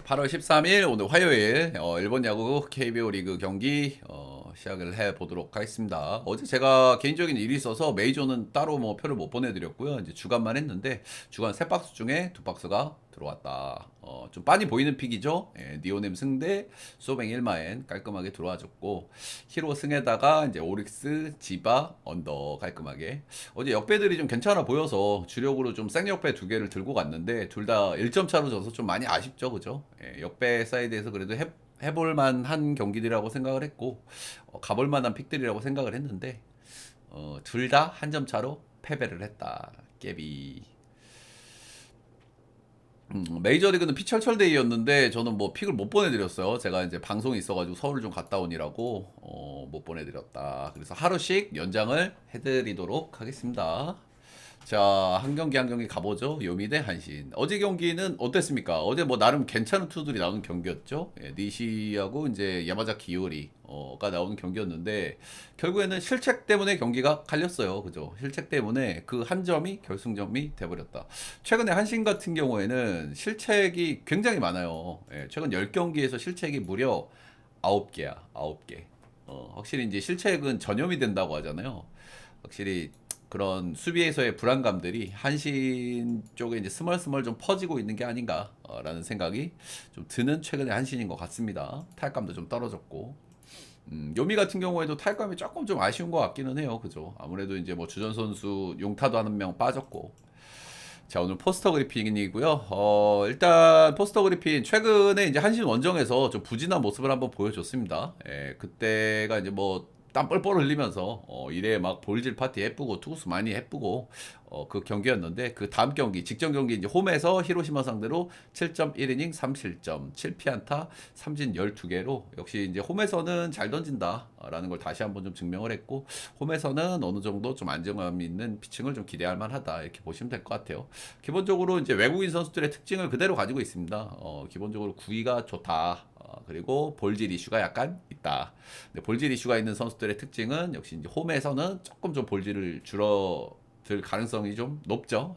8월 13일 오늘 화요일 일본 야구 KBO 리그 경기 시작을 해 보도록 하겠습니다. 어제 제가 개인적인 일이 있어서 메이저는 따로 뭐 표를 못 보내드렸고요. 이제 주간만 했는데 주간 3박스 중에 2박스가 들어왔다. 좀 빤히 보이는 픽이죠. 니오넴 승대, 소뱅 1마엔 깔끔하게 들어와줬고 히로 승에다가 이제 오릭스, 지바 언더 깔끔하게. 어제 역배들이 좀 괜찮아 보여서 주력으로 좀 생역배 2개를 들고 갔는데 둘 다 1점 차로 져서 좀 많이 아쉽죠, 그죠? 역배 사이드에서 그래도 해볼 만한 경기들이라고 생각을 했고 가볼 만한 픽들이라고 생각을 했는데 둘 다 한 점 차로 패배를 했다. 깨비. 메이저리그는 피철철데이였는데 저는 뭐 픽을 못 보내드렸어요. 제가 이제 방송이 있어가지고 서울 좀 갔다 오니라고 못 보내드렸다. 그래서 하루씩 연장을 해드리도록 하겠습니다. 자, 한 경기 한 경기 가보죠. 요미 대 한신. 어제 경기는 어땠습니까? 어제 뭐 나름 괜찮은 투들이 나오는 경기였죠. 니시하고 이제 야마자키 이오리가 나오는 경기였는데 결국에는 실책 때문에 경기가 갈렸어요. 그죠? 실책 때문에 그 한 점이 결승점이 돼버렸다. 최근에 한신 같은 경우에는 실책이 굉장히 많아요. 최근 10경기에서 실책이 무려 9개야. 9개. 확실히 이제 실책은 전염이 된다고 하잖아요. 확실히 그런 수비에서의 불안감들이 한신 쪽에 이제 스멀스멀 좀 퍼지고 있는 게 아닌가라는 생각이 좀 드는 최근의 한신인 것 같습니다. 타격감도 좀 떨어졌고. 요미 같은 경우에도 타격감이 조금 좀 아쉬운 것 같기는 해요. 그죠? 아무래도 이제 뭐 주전 선수 용타도 한 명 빠졌고. 자, 오늘 포스터 그리핀이고요. 일단 포스터 그리핀 최근에 이제 한신 원정에서 좀 부진한 모습을 한번 보여줬습니다. 그때가 이제 뭐 땀 뻘뻘 흘리면서 이래 막 볼질 파티 예쁘고 투구수 많이 예쁘고 그 경기였는데 그 다음 경기 직전 경기 이제 홈에서 히로시마 상대로 7.1이닝 3실점 7피안타 삼진 12개로 역시 이제 홈에서는 잘 던진다라는 걸 다시 한번 좀 증명을 했고 홈에서는 어느 정도 좀 안정감 있는 피칭을 좀 기대할 만하다 이렇게 보시면 될 것 같아요. 기본적으로 이제 외국인 선수들의 특징을 그대로 가지고 있습니다. 기본적으로 구위가 좋다. 그리고 볼질 이슈가 약간 있다. 근데 볼질 이슈가 있는 선수들의 특징은 역시 이제 홈에서는 조금 좀 볼질을 줄어들 가능성이 좀 높죠.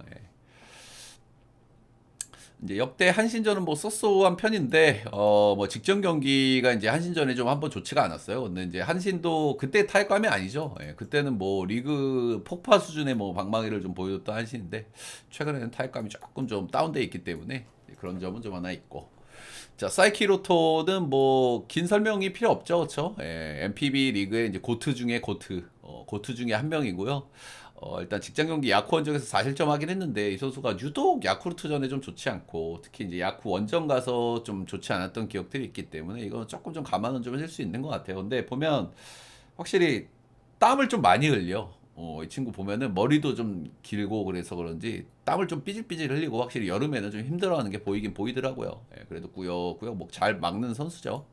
이제 역대 한신전은 뭐 쏘쏘한 편인데 뭐 직전 경기가 이제 한신전에 좀 한번 좋지가 않았어요. 근데 이제 한신도 그때 타격감이 아니죠. 그때는 뭐 리그 폭파 수준의 뭐 방망이를 좀 보여줬던 한신인데 최근에는 타격감이 조금 좀 다운돼 있기 때문에 그런 점은 좀 하나 있고. 자, 사이키로토는 뭐 긴 설명이 필요 없죠, 그렇죠? MPB 리그의 이제 고트 중에 고트 중에 한 명이고요. 일단 직장 경기 야쿠 원정에서 4실점 하긴 했는데 이 선수가 유독 야쿠르트전에 좀 좋지 않고 특히 이제 야쿠 원정 가서 좀 좋지 않았던 기억들이 있기 때문에 이건 조금 좀 감안은 좀 할 수 있는 것 같아요. 근데 보면 확실히 땀을 좀 많이 흘려. 이 친구 보면은 머리도 좀 길고 그래서 그런지 땀을 좀 삐질삐질 흘리고 확실히 여름에는 좀 힘들어하는 게 보이긴 보이더라고요. 그래도 꾸역꾸역 뭐 잘 막는 선수죠.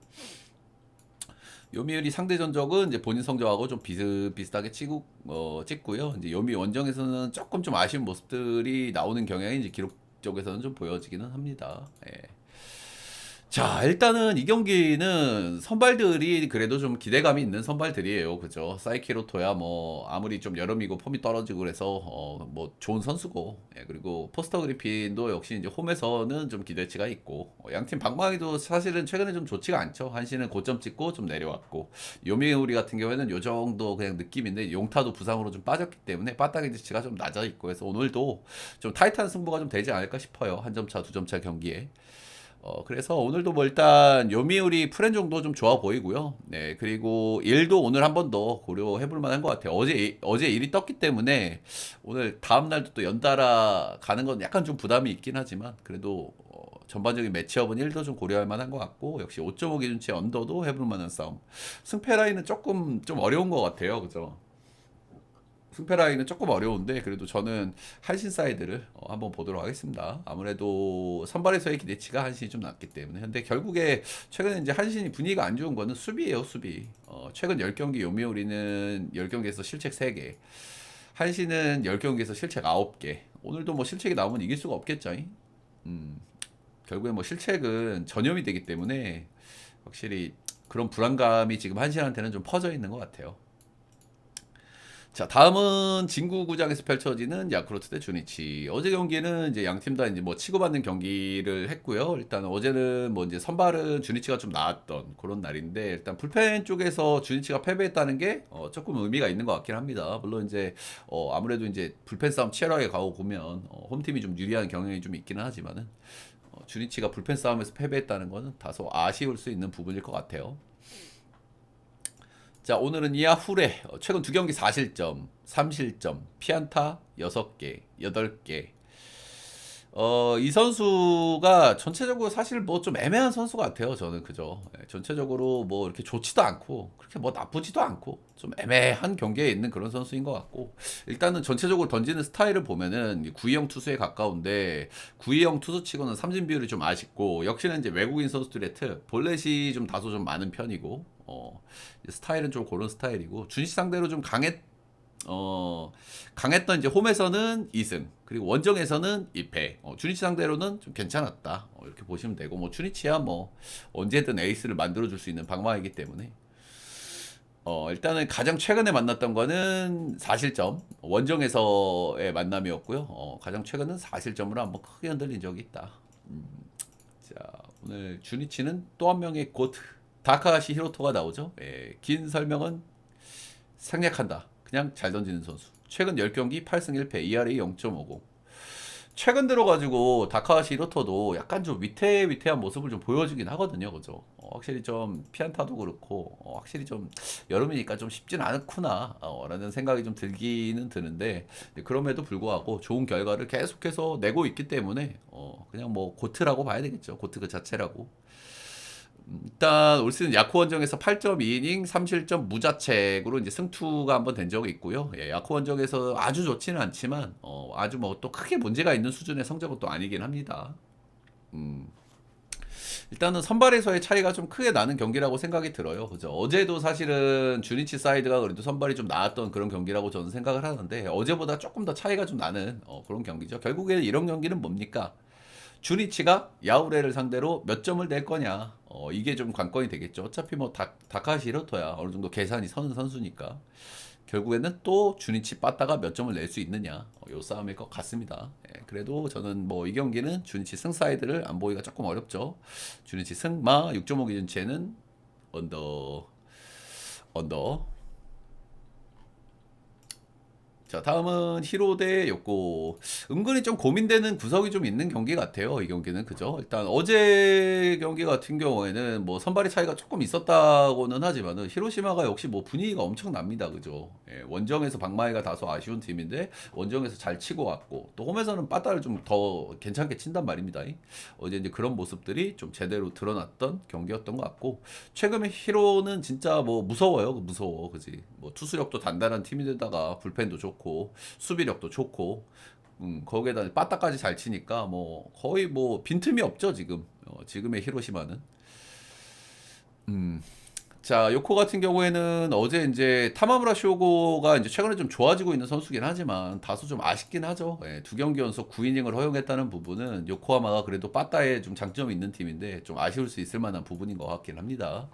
요미우리 상대 전적은 이제 본인 성적하고 좀 비슷비슷하게 찍고요. 이제 요미 원정에서는 조금 좀 아쉬운 모습들이 나오는 경향이 이제 기록 쪽에서는 좀 보여지기는 합니다. 자, 일단은 이 경기는 선발들이 그래도 좀 기대감이 있는 선발들이에요. 그죠? 사이키로토야 뭐 아무리 좀 여름이고 폼이 떨어지고 그래서 뭐 좋은 선수고. 그리고 포스터 그리핀도 역시 이제 홈에서는 좀 기대치가 있고. 양팀 방망이도 사실은 최근에 좀 좋지가 않죠. 한시는 고점 찍고 좀 내려왔고. 요미우리 같은 경우에는 요 정도 그냥 느낌인데 용타도 부상으로 좀 빠졌기 때문에 빠따기 지치가 좀 낮아 있고 해서 오늘도 좀 타이트한 승부가 좀 되지 않을까 싶어요. 한 점 차, 2점 차 경기에. 그래서 오늘도 뭐 일단 요미우리 프렌 정도 좀 좋아 보이고요. 네, 그리고 일도 오늘 한 번 더 고려해 볼 만한 것 같아요. 어제 일이 떴기 때문에 오늘 다음 날도 또 연달아 가는 건 약간 좀 부담이 있긴 하지만 그래도 전반적인 매치업은 일도 좀 고려할 만한 것 같고 역시 5.5 기준치 언더도 해볼 만한 싸움. 승패 라인은 조금 좀 어려운 것 같아요. 그죠? 승패 라인은 조금 어려운데 그래도 저는 한신 사이드를 한번 보도록 하겠습니다. 아무래도 선발에서의 기대치가 한신이 좀 낮기 때문에. 근데 결국에 최근에 이제 한신이 분위기가 안 좋은 거는 수비예요, 수비. 최근 10경기 요미우리는 10경기에서 실책 3개. 한신은 10경기에서 실책 9개. 오늘도 뭐 실책이 나오면 이길 수가 없겠죠. 음, 결국에 뭐 실책은 전염이 되기 때문에 확실히 그런 불안감이 지금 한신한테는 좀 퍼져 있는 것 같아요. 자, 다음은 진구구장에서 펼쳐지는 야쿠르트 대 주니치. 어제 경기는 이제 양 팀 다 이제 뭐 치고받는 경기를 했고요. 일단 어제는 뭐 이제 선발은 주니치가 좀 나았던 그런 날인데, 일단 불펜 쪽에서 주니치가 패배했다는 게 조금 의미가 있는 것 같긴 합니다. 물론 이제 아무래도 이제 불펜 싸움 치열하게 가고 보면 홈팀이 좀 유리한 경향이 좀 있기는 하지만은 주니치가 불펜 싸움에서 패배했다는 거는 다소 아쉬울 수 있는 부분일 것 같아요. 자, 오늘은 이하 후레 최근 두 경기 4실점, 3실점, 피안타 6개, 8개. 이 선수가 전체적으로 사실 뭐 좀 애매한 선수 같아요. 저는 그죠. 전체적으로 뭐 이렇게 좋지도 않고 그렇게 뭐 나쁘지도 않고 좀 애매한 경기에 있는 그런 선수인 것 같고, 일단은 전체적으로 던지는 스타일을 보면은 구위형 투수에 가까운데, 구위형 투수치고는 삼진 비율이 좀 아쉽고, 역시나 이제 외국인 선수들의 특 볼넷이 좀 다소 좀 많은 편이고, 스타일은 좀 그런 스타일이고, 준시 상대로 좀 강했던 이제 홈에서는 2승, 그리고 원정에서는 2패. 주니치 상대로는 좀 괜찮았다. 이렇게 보시면 되고, 뭐 주니치야 뭐 언제든 에이스를 만들어 줄 수 있는 방망이기 때문에 일단은 가장 최근에 만났던 거는 4실점 원정에서의 만남이었고요. 가장 최근은 4실점으로 한번 크게 흔들린 적이 있다. 자, 오늘 주니치는 또 한 명의 고트 다카하시 히로토가 나오죠. 긴 설명은 생략한다. 그냥 잘 던지는 선수. 최근 10경기 8승 1패, ERA 0.50. 최근 들어가지고 다카하시 히로토도 약간 좀 위태위태한 모습을 좀 보여주긴 하거든요. 그죠? 확실히 좀 피안타도 그렇고, 확실히 좀 여름이니까 좀 쉽진 않구나 라는 생각이 좀 들기는 드는데, 그럼에도 불구하고 좋은 결과를 계속해서 내고 있기 때문에 그냥 뭐 고트라고 봐야 되겠죠. 고트 그 자체라고. 일단 올 시즌 야쿠 원정에서 8.2이닝 3실점 무자책으로 이제 승투가 한번 된 적이 있고요. 야쿠 원정에서 아주 좋지는 않지만 아주 뭐 또 크게 문제가 있는 수준의 성적은 또 아니긴 합니다. 음, 일단은 선발에서의 차이가 좀 크게 나는 경기라고 생각이 들어요. 그죠? 어제도 사실은 주니치 사이드가 그래도 선발이 좀 나았던 그런 경기라고 저는 생각을 하는데, 어제보다 조금 더 차이가 좀 나는 그런 경기죠. 결국에 이런 경기는 뭡니까? 주니치가 야우레를 상대로 몇 점을 낼 거냐. 이게 좀 관건이 되겠죠. 어차피 뭐 다카시 히로토야 어느 정도 계산이 서는 선수니까. 결국에는 또 주니치 빠따가 몇 점을 낼 수 있느냐. 요 싸움일 것 같습니다. 그래도 저는 뭐 이 경기는 주니치 승 사이드를 안 보기가 조금 어렵죠. 주니치 승마 6.5 기준치에는 언더 언더. 자, 다음은 히로 대 요코. 은근히 좀 고민되는 구석이 좀 있는 경기 같아요. 이 경기는 그죠? 일단 어제 경기 같은 경우에는 뭐 선발의 차이가 조금 있었다고는 하지만은 히로시마가 역시 뭐 분위기가 엄청납니다. 그죠? 원정에서 박마이가 다소 아쉬운 팀인데 원정에서 잘 치고 왔고, 또 홈에서는 빠따를 좀 더 괜찮게 친단 말입니다. 어제 이제 그런 모습들이 좀 제대로 드러났던 경기였던 것 같고, 최근에 히로는 진짜 뭐 무서워요. 무서워. 그지? 뭐 투수력도 단단한 팀인데다가 불펜도 좋고 수비력도 좋고, 거기에다 빠따까지 잘 치니까 뭐 거의 뭐 빈틈이 없죠 지금. 지금의 히로시마는. 자, 요코 같은 경우에는 어제 이제 타마무라 쇼고가 이제 최근에 좀 좋아지고 있는 선수긴 하지만 다소 좀 아쉽긴 하죠. 두 경기 연속 9이닝을 허용했다는 부분은 요코하마가 그래도 빠따에 좀 장점이 있는 팀인데 좀 아쉬울 수 있을 만한 부분인 것 같긴 합니다.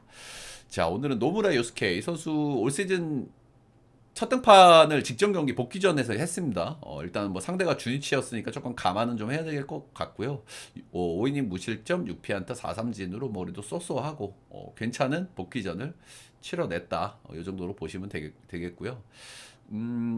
자, 오늘은 노무라 요스케 이 선수 올 시즌 첫 등판을 직전 경기 복귀전에서 했습니다. 일단 뭐 상대가 주니치였으니까 조금 감안은 좀 해야 될 것 같고요. 5이닝 무실점 6피안타 4삼진으로 머리도 쏘쏘하고 괜찮은 복귀전을 치러냈다. 이 정도로 보시면 되겠고요.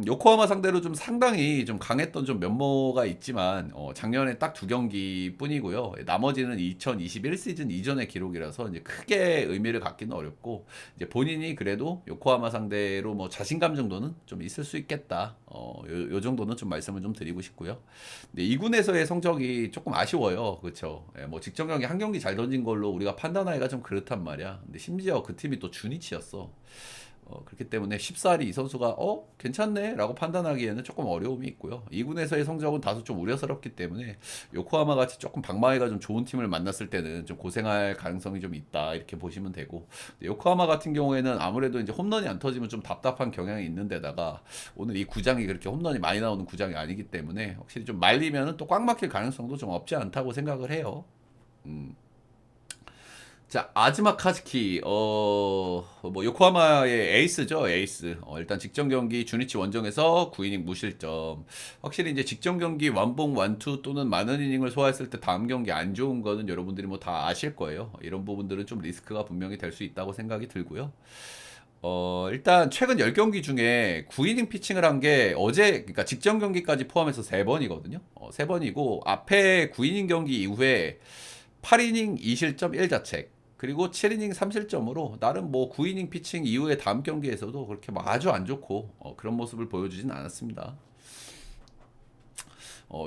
요코하마 상대로 좀 상당히 좀 강했던 좀 면모가 있지만 작년에 딱 두 경기 뿐이고요. 나머지는 2021 시즌 이전의 기록이라서 이제 크게 의미를 갖기는 어렵고, 이제 본인이 그래도 요코하마 상대로 뭐 자신감 정도는 좀 있을 수 있겠다. 요 정도는 좀 말씀을 좀 드리고 싶고요. 근데 2군에서의 성적이 조금 아쉬워요. 그렇죠? 뭐 직전 경기 한 경기 잘 던진 걸로 우리가 판단하기가 좀 그렇단 말이야. 근데 심지어 그 팀이 또 주니치였어. 그렇기 때문에 쉽사리 이 선수가 괜찮네 라고 판단하기에는 조금 어려움이 있고요. 2군에서의 성적은 다소 좀 우려스럽기 때문에 요코하마 같이 조금 방망이가 좀 좋은 팀을 만났을 때는 좀 고생할 가능성이 좀 있다 이렇게 보시면 되고, 요코하마 같은 경우에는 아무래도 이제 홈런이 안 터지면 좀 답답한 경향이 있는 데다가 오늘 이 구장이 그렇게 홈런이 많이 나오는 구장이 아니기 때문에 확실히 좀 말리면 또 꽉 막힐 가능성도 좀 없지 않다고 생각을 해요. 음. 자, 아즈마 카즈키, 뭐, 요코하마의 에이스죠, 에이스. 일단 직전 경기 주니치 원정에서 9이닝 무실점. 확실히 이제 직전 경기 완봉, 완투 또는 많은 이닝을 소화했을 때 다음 경기 안 좋은 거는 여러분들이 뭐 다 아실 거예요. 이런 부분들은 좀 리스크가 분명히 될 수 있다고 생각이 들고요. 일단 최근 10경기 중에 9이닝 피칭을 한 게 어제, 그러니까 직전 경기까지 포함해서 3번이거든요. 3번이고, 앞에 9이닝 경기 이후에 8이닝 2실점 1자책, 그리고 7이닝 3실점으로 나름 뭐 9이닝 피칭 이후에 다음 경기에서도 그렇게 뭐 아주 안 좋고 그런 모습을 보여주진 않았습니다.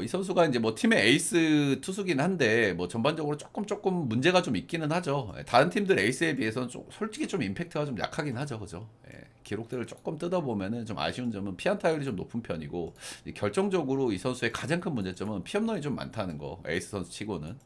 이 선수가 이제 뭐 팀의 에이스 투수긴 한데 뭐 전반적으로 조금 문제가 좀 있기는 하죠. 다른 팀들 에이스에 비해서는 좀 솔직히 좀 임팩트가 좀 약하긴 하죠, 그죠? 기록들을 조금 뜯어보면은 좀 아쉬운 점은 피안타율이 좀 높은 편이고, 결정적으로 이 선수의 가장 큰 문제점은 피홈런이 좀 많다는 거. 에이스 선수 치고는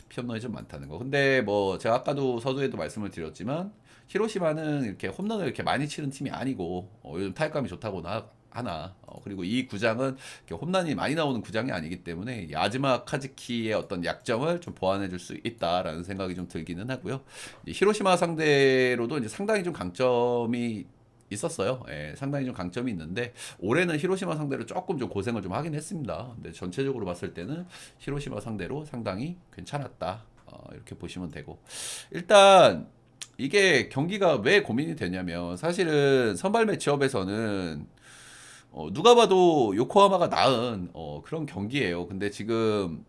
피홈런이 좀 많다는 거. 근데 뭐 제가 아까도 서두에도 말씀을 드렸지만 히로시마는 이렇게 홈런을 이렇게 많이 치는 팀이 아니고 요즘 타격감이 좋다고나 하나. 그리고 이 구장은 홈런이 많이 나오는 구장이 아니기 때문에 야즈마 카즈키의 어떤 약점을 좀 보완해 줄 수 있다라는 생각이 좀 들기는 하고요. 히로시마 상대로도 이제 상당히 좀 강점이 있었어요. 상당히 좀 강점이 있는데 올해는 히로시마 상대로 조금 좀 고생을 좀 하긴 했습니다. 근데 전체적으로 봤을 때는 히로시마 상대로 상당히 괜찮았다. 이렇게 보시면 되고, 일단 이게 경기가 왜 고민이 되냐면 사실은 선발 매치업에서는 누가 봐도 요코하마가 나은 그런 경기예요. 근데 지금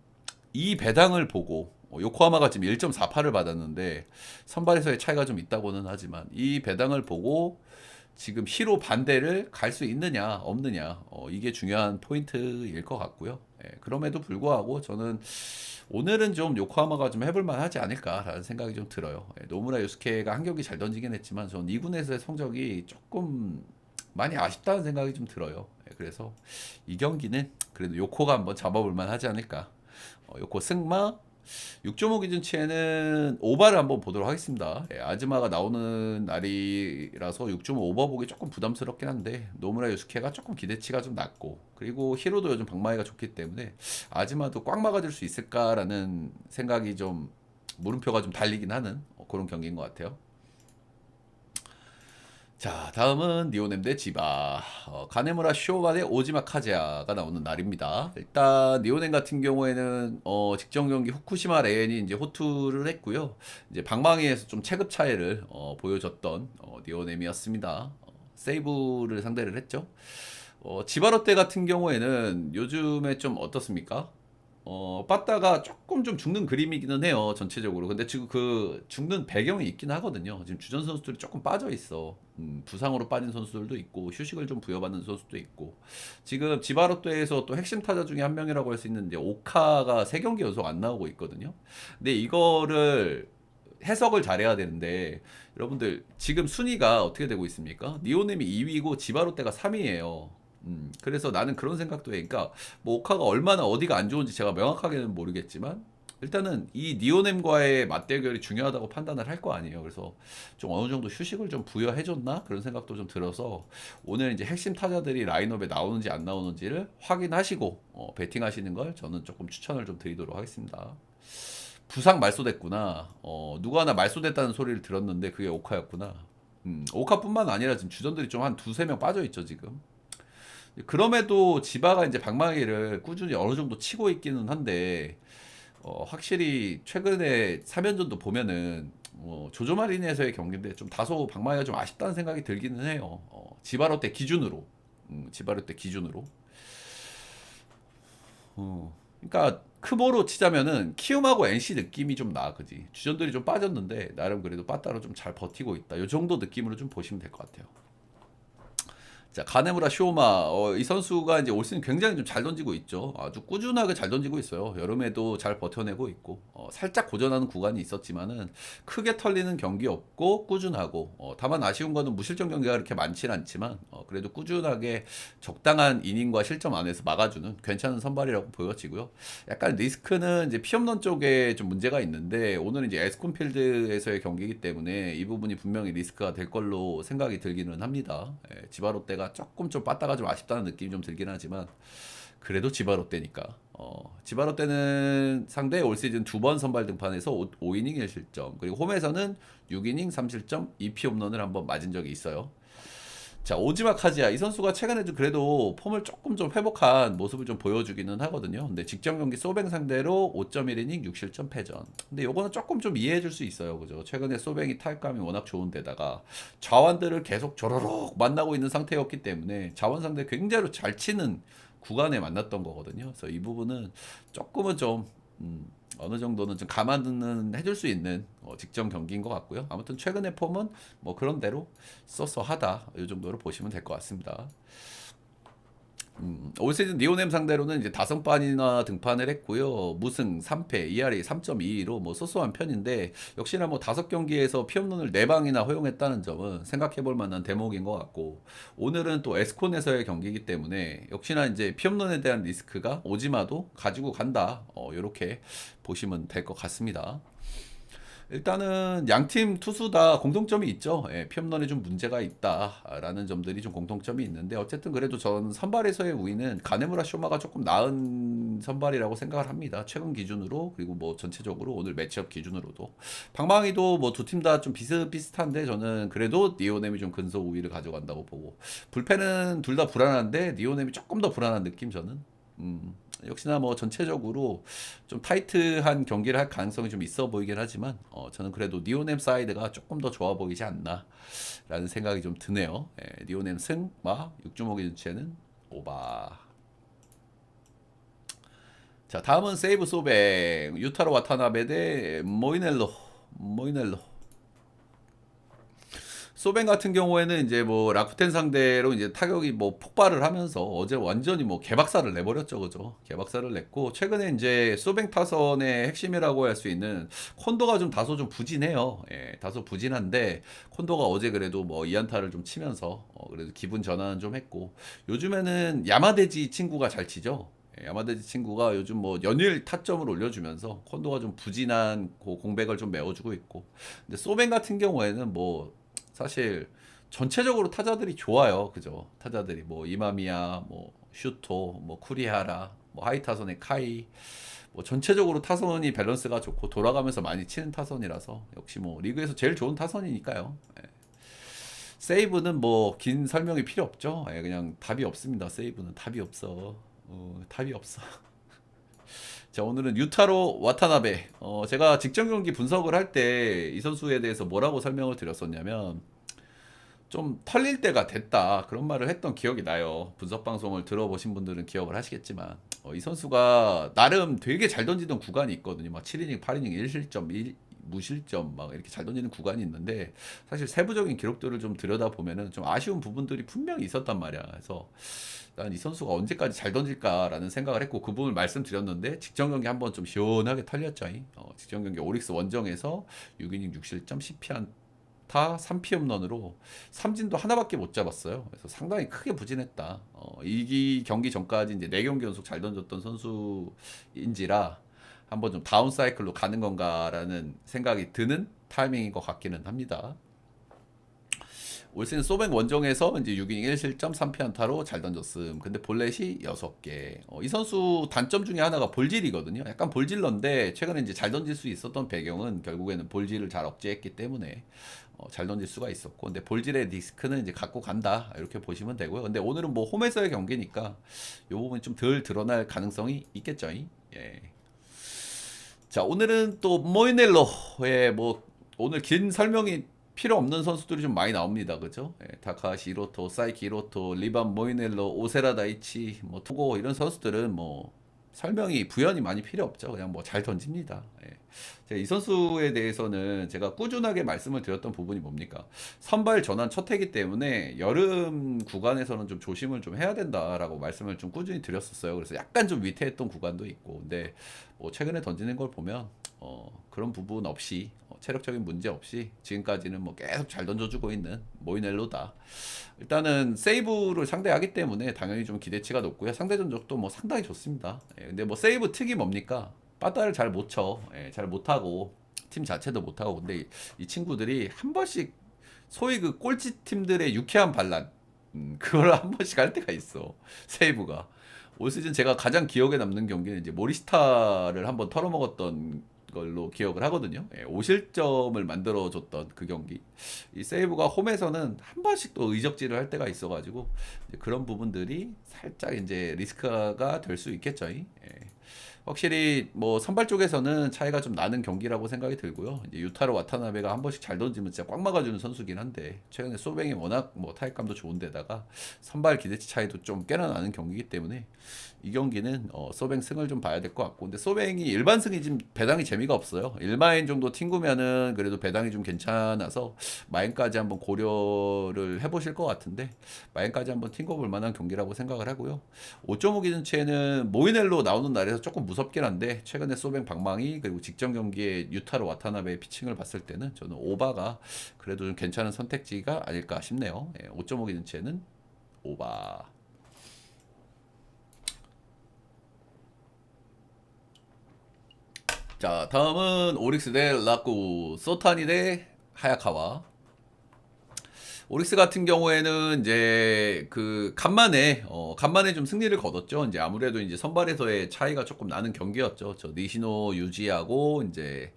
이 배당을 보고 요코하마가 지금 1.48을 받았는데 선발에서의 차이가 좀 있다고는 하지만 이 배당을 보고 지금 히로 반대를 갈 수 있느냐 없느냐, 이게 중요한 포인트일 것 같고요. 그럼에도 불구하고 저는 오늘은 좀 요코하마가 좀 해볼만 하지 않을까라는 생각이 좀 들어요. 노무라 유스케가 한 경기 잘 던지긴 했지만 전 2군에서의 성적이 조금 많이 아쉽다는 생각이 좀 들어요. 그래서 이 경기는 그래도 요코가 한번 잡아볼만 하지 않을까. 요코 승마 6.5 기준치에는 오바를 한번 보도록 하겠습니다. 아즈마가 나오는 날이라서 6.5 오버 보기 조금 부담스럽긴 한데 노무라 유스케가 조금 기대치가 좀 낮고, 그리고 히로도 요즘 방망이가 좋기 때문에 아즈마도 꽉 막아줄 수 있을까라는 생각이 좀 물음표가 좀 달리긴 하는 그런 경기인 것 같아요. 자, 다음은 니오넴 대 지바. 가네무라 쇼와 대 오지마 카즈야가 나오는 날입니다. 일단 니오넴 같은 경우에는 직전 경기 후쿠시마 레엔이 이제 호투를 했고요. 이제 방망이에서 좀 체급 차이를 보여줬던 니오넴이었습니다. 세이브를 상대를 했죠. 지바 롯데 같은 경우에는 요즘에 좀 어떻습니까? 빠따가 조금 좀 죽는 그림이기는 해요, 전체적으로. 근데 지금 그 죽는 배경이 있긴 하거든요. 지금 주전 선수들이 조금 빠져 있어. 부상으로 빠진 선수들도 있고, 휴식을 좀 부여받는 선수도 있고. 지금 지바롯데에서 또 핵심 타자 중에 한 명이라고 할 수 있는 이제 오카가 3경기 연속 안 나오고 있거든요. 근데 이거를 해석을 잘해야 되는데, 여러분들 지금 순위가 어떻게 되고 있습니까? 니오넴이 2위고 지바롯데가 3위예요. 그래서 나는 그런 생각도 해. 그러니까 뭐 오카가 얼마나 어디가 안 좋은지 제가 명확하게는 모르겠지만 일단은 이 니오넴과의 맞대결이 중요하다고 판단을 할 거 아니에요. 그래서 좀 어느 정도 휴식을 좀 부여해줬나 그런 생각도 좀 들어서 오늘 이제 핵심 타자들이 라인업에 나오는지 안 나오는지를 확인하시고 베팅하시는 걸 저는 조금 추천을 좀 드리도록 하겠습니다. 부상 말소됐구나. 누가 하나 말소됐다는 소리를 들었는데 그게 오카였구나. 오카뿐만 아니라 지금 주전들이 좀 한 두세 명 빠져 있죠 지금. 그럼에도 지바가 이제 방망이를 꾸준히 어느 정도 치고 있기는 한데 확실히 최근에 3연전도 보면은 조조마린에서의 경기인데 좀 다소 방망이가 좀 아쉽다는 생각이 들기는 해요. 지바롯데 기준으로. 지바롯데 기준으로. 그러니까 크보로 치자면은 키움하고 NC 느낌이 좀 나, 그지? 주전들이 좀 빠졌는데 나름 그래도 빠따로 좀 잘 버티고 있다. 이 정도 느낌으로 좀 보시면 될 것 같아요. 자, 가네무라 쇼마. 이 선수가 이제 올 시즌 굉장히 좀 잘 던지고 있죠. 아주 꾸준하게 잘 던지고 있어요. 여름에도 잘 버텨내고 있고, 살짝 고전하는 구간이 있었지만은 크게 털리는 경기 없고 꾸준하고, 다만 아쉬운 거는 무실점 경기가 그렇게 많지는 않지만, 그래도 꾸준하게 적당한 이닝과 실점 안에서 막아주는 괜찮은 선발이라고 보여지고요. 약간 리스크는 이제 피홈런 쪽에 좀 문제가 있는데, 오늘 이제 에스콘필드에서의 경기이기 때문에 이 부분이 분명히 리스크가 될 걸로 생각이 들기는 합니다. 지바롯데가 조금 좀 빠따가 좀 아쉽다는 느낌이 좀 들긴 하지만 그래도 지바롯데니까. 지바롯데는 상대 올 시즌 두 번 선발 등판해서 5이닝 1실점, 그리고 홈에서는 6이닝 3실점 2피 홈런을 한번 맞은 적이 있어요. 자, 오지마 카지야. 이 선수가 최근에 좀 그래도 폼을 조금 좀 회복한 모습을 좀 보여주기는 하거든요. 근데 직전 경기 소뱅 상대로 5.1이닝 6실점 패전. 근데 요거는 조금 좀 이해해 줄 수 있어요. 그죠? 최근에 소뱅이 타격감이 워낙 좋은데다가 자완들을 계속 조로록 만나고 있는 상태였기 때문에 자완 상대 굉장히 잘 치는 구간에 만났던 거거든요. 그래서 이 부분은 조금은 좀 어느 정도는 좀 감안은 해줄 수 있는 직전 경기인 것 같고요. 아무튼 최근의 폼은 뭐 그런 대로 쏘쏘하다 이 정도로 보시면 될 것 같습니다. 올 시즌 니오넴 상대로는 이제 5번이나 등판을 했고요. 무승 3패, ERA 3.22로 뭐 소소한 편인데, 역시나 뭐 5경기에서 피홈런을 4방이나 허용했다는 점은 생각해볼 만한 대목인 것 같고, 오늘은 또 에스콘에서의 경기이기 때문에 역시나 이제 피홈런에 대한 리스크가 오지마도 가지고 간다. 이렇게 보시면 될 것 같습니다. 일단은 양팀 투수 다 공통점이 있죠. 예, 피홈런에 좀 문제가 있다라는 점들이 좀 공통점이 있는데, 어쨌든 그래도 전 선발에서의 우위는 가네무라 쇼마가 조금 나은 선발이라고 생각을 합니다. 최근 기준으로, 그리고 뭐 전체적으로 오늘 매치업 기준으로도 방망이도 뭐 두 팀 다 좀 비슷비슷한데, 저는 그래도 니오넴이 좀 근소 우위를 가져간다고 보고, 불펜은 둘 다 불안한데 니오넴이 조금 더 불안한 느낌 저는. 역시나 뭐 전체적으로 좀 타이트한 경기를 할 가능성이 좀 있어 보이긴 하지만, 저는 그래도 니오넴 사이드가 조금 더 좋아 보이지 않나 라는 생각이 좀 드네요. 예, 니오넴 승마 6주먹이 눈치에는 오바. 자, 다음은 세이브 소뱅 유타로 와타나베 대 모이넬로. 소뱅 같은 경우에는 이제 뭐 라쿠텐 상대로 이제 타격이 뭐 폭발을 하면서 어제 완전히 뭐 개박살을 내버렸죠, 그죠? 개박살을 냈고, 최근에 이제 소뱅 타선의 핵심이라고 할 수 있는 콘도가 좀 다소 좀 부진해요. 예, 다소 부진한데 콘도가 어제 그래도 뭐 2안타를 좀 치면서 그래도 기분 전환은 좀 했고, 요즘에는 야마데지 친구가 잘 치죠. 예, 야마데지 친구가 요즘 뭐 연일 타점을 올려주면서 콘도가 좀 부진한 공백을 좀 메워주고 있고, 근데 소뱅 같은 경우에는 뭐 사실 전체적으로 타자들이 좋아요. 그죠? 타자들이 뭐 이마미야, 뭐 슈토, 뭐 쿠리하라, 뭐 하이타선의 카이, 뭐 전체적으로 타선이 밸런스가 좋고 돌아가면서 많이 치는 타선이라서 역시 뭐 리그에서 제일 좋은 타선이니까요. 예. 세이브는 뭐 긴 설명이 필요 없죠. 예, 그냥 답이 없습니다. 세이브는 답이 없어. 답이 없어. 자, 오늘은 유타로 와타나베. 제가 직전 경기 분석을 할 때 이 선수에 대해서 뭐라고 설명을 드렸었냐면, 좀 털릴 때가 됐다, 그런 말을 했던 기억이 나요. 분석 방송을 들어보신 분들은 기억을 하시겠지만, 이 선수가 나름 되게 잘 던지던 구간이 있거든요. 막 7이닝, 8이닝, 1실점, 무실점 막 이렇게 잘 던지는 구간이 있는데, 사실 세부적인 기록들을 좀 들여다보면은 좀 아쉬운 부분들이 분명히 있었단 말이야. 그래서 난 이 선수가 언제까지 잘 던질까라는 생각을 했고, 그 부분을 말씀드렸는데, 직전 경기 한번 좀 시원하게 털렸죠. 직전 경기 오릭스 원정에서 6이닝 6실점 10피안타 3피 홈런으로 삼진도 하나밖에 못 잡았어요. 그래서 상당히 크게 부진했다. 이 경기 전까지 이제 4경기 연속 잘 던졌던 선수인지라 한번 좀 다운 사이클로 가는 건가라는 생각이 드는 타이밍인 것 같기는 합니다. 올 시즌 소뱅 원정에서 이제 6이닝 1실점 3피안타로 잘 던졌음. 근데 볼넷이 6개. 이 선수 단점 중에 하나가 볼질이거든요. 약간 볼질러인데, 최근에 이제 잘 던질 수 있었던 배경은 결국에는 볼질을 잘 억제했기 때문에 잘 던질 수가 있었고, 근데 볼질의 리스크는 이제 갖고 간다, 이렇게 보시면 되고요. 근데 오늘은 뭐 홈에서의 경기니까 이 부분이 좀 덜 드러날 가능성이 있겠죠. 예. 자, 오늘은 또 모이넬로의 뭐 오늘 긴 설명이 필요 없는 선수들이 좀 많이 나옵니다. 그죠? 예, 타카시 이로토, 사이키 이로토, 리반 모이넬로, 오세라 다이치, 뭐 토고, 이런 선수들은 뭐 설명이 부연이 많이 필요 없죠. 그냥 뭐 잘 던집니다. 예. 제가 이 선수에 대해서는 제가 꾸준하게 말씀을 드렸던 부분이 뭡니까? 선발 전환 첫 해기 때문에 여름 구간에서는 좀 조심을 좀 해야 된다라고 말씀을 좀 꾸준히 드렸었어요. 그래서 약간 좀 위태했던 구간도 있고, 근데 뭐 최근에 던지는 걸 보면 그런 부분 없이, 체력적인 문제 없이 지금까지는 뭐 계속 잘 던져주고 있는 모이넬로다. 일단은 세이브를 상대하기 때문에 당연히 좀 기대치가 높고요. 상대 전적도 뭐 상당히 좋습니다. 예, 근데 뭐 세이브 특이 뭡니까? 빠따를 잘 못 쳐. 예, 잘 못하고 팀 자체도 못하고. 근데 이 친구들이 한 번씩 소위 그 꼴찌 팀들의 유쾌한 반란, 그걸 한 번씩 할 때가 있어. 세이브가 올 시즌 제가 가장 기억에 남는 경기는 이제 모리스타를 한번 털어먹었던 걸로 기억을 하거든요. 예, 5실점을 만들어줬던 그 경기. 이 세이브가 홈에서는 한 번씩 또 의적지를 할 때가 있어가지고 이제 그런 부분들이 살짝 이제 리스크가 될 수 있겠죠. 예. 확실히 뭐 선발 쪽에서는 차이가 좀 나는 경기라고 생각이 들고요. 이제 유타로 와타나베가 한 번씩 잘 던지면 진짜 꽉 막아주는 선수긴 한데 최근에 소뱅이 워낙 뭐 타격감도 좋은데다가 선발 기대치 차이도 좀 꽤나 나는 경기이기 때문에 이 경기는 소뱅 승을 좀 봐야 될 것 같고 근데 소뱅이 일반 승이 지금 배당이 재미가 없어요. 1마인 정도 튕구면은 그래도 배당이 좀 괜찮아서 마인까지 한번 고려를 해보실 것 같은데 마인까지 한번 튕겨 볼 만한 경기라고 생각을 하고요. 5.5 기준치에는 모이넬로 나오는 날에서 조금 무섭긴 한데 최근에 소뱅 방망이 그리고 직전 경기에 유타로 와타나베의 피칭을 봤을 때는 저는 오바가 그래도 좀 괜찮은 선택지가 아닐까 싶네요. 5.5 기준치에는 오바. 자, 다음은 오릭스 대 라쿠, 소타니 대 하야카와. 오릭스 같은 경우에는 이제 그 간만에 좀 승리를 거뒀죠. 이제 아무래도 이제 선발에서의 차이가 조금 나는 경기였죠. 저 니시노 유지하고 이제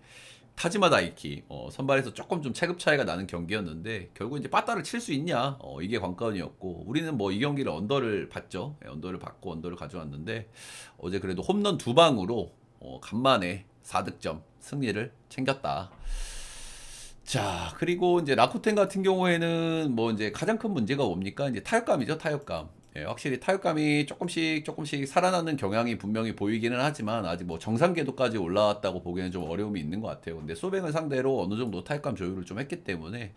타지마 다이키 선발에서 조금 좀 체급 차이가 나는 경기였는데 결국 이제 빠따를 칠 수 있냐 이게 관건이었고 우리는 뭐 이 경기를 언더를 봤죠. 언더를 받고 언더를 가져왔는데 어제 그래도 홈런 두 방으로 간만에 4득점 승리를 챙겼다. 자, 그리고 이제 라쿠텐 같은 경우에는 뭐 이제 가장 큰 문제가 뭡니까? 이제 타격감이죠, 타격감. 예, 확실히 타격감이 조금씩 살아나는 경향이 분명히 보이기는 하지만 아직 뭐 정상 궤도까지 올라왔다고 보기에는 좀 어려움이 있는 것 같아요. 근데 소뱅을 상대로 어느 정도 타격감 조율을 좀 했기 때문에